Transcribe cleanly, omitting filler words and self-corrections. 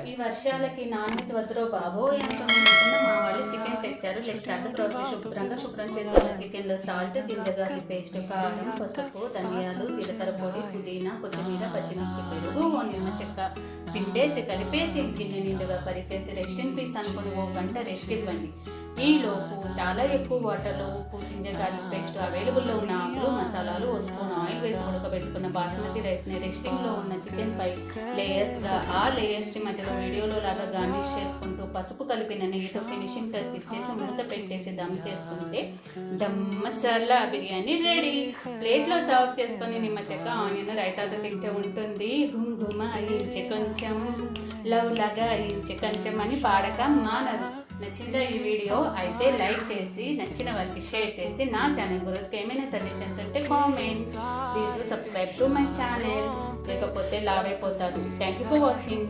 ఈ వర్షాలకి non veg వద్దురో బాబోయ్ అనుకున్న మా వాళ్ళు చికెన్ తెచ్చారు. Start process. శుభ్రం చేసుకున్న చికెన్లో సాల్ట్, జింజర్ గార్లిక్ పేస్ట్, కారం, పసుపు, ధనియాలు, జీలకర్ర పొడి, పుదీనా, కొత్తిమీర, పచ్చిమిర్చి, పెరుగు, నిమ్మ చెక్క పిండేసి కలిపేసి గిన్నె నిండుగా పరిచేసి రెస్ట్ ఇన్ పీస్ అనుకుని 1 గంట రెస్ట్ ఇవ్వండి. ఈలోపు చాలా ఎక్కువ వాటర్లో ఉప్పు, జింజర్ గార్లిక్ పేస్ట్, అవైలబుల్లో ఉన్న ఆకులు, మసాలాలు, 1 స్పూన్ ఆయిల్ వేసి ఉడకబెట్టుకున్న బాస్మతి రైస్ని రెస్టింగ్లో ఉన్న చికెన్ పై లేయర్స్గా ఆ లేయర్స్ని మధ్యలో వీడియోలో లాగా గార్నిష్ చేసుకుంటూ పసుపు కలిపిన నెయ్యితో ఫినిషింగ్ టచ్ ఇచ్చేసి మూత పెట్టేసి దమ్ చేసుకుంటే దమ్ మసాలా బిర్యానీ రెడీ. ప్లేట్లో సర్వ్ చేసుకొని నిమ్మ చెక్క, ఆనియన్ రైతాతో తింటే ఉంటుంది. గుమ్గుమ అయించే కొంచెం, లవ్ లాగా అయించే కొంచెం అని పాడక మానరు. నచ్చిందా ఈ వీడియో? అయితే లైక్ చేసి నచ్చిన వారికి షేర్ చేసి నా ఛానల్ గురించి ఏమైనా సజెషన్స్ ఉంటే comment. Please do subscribe to my channel. లేకపోతే లావ్ అయిపోతారు. Thank you for watching.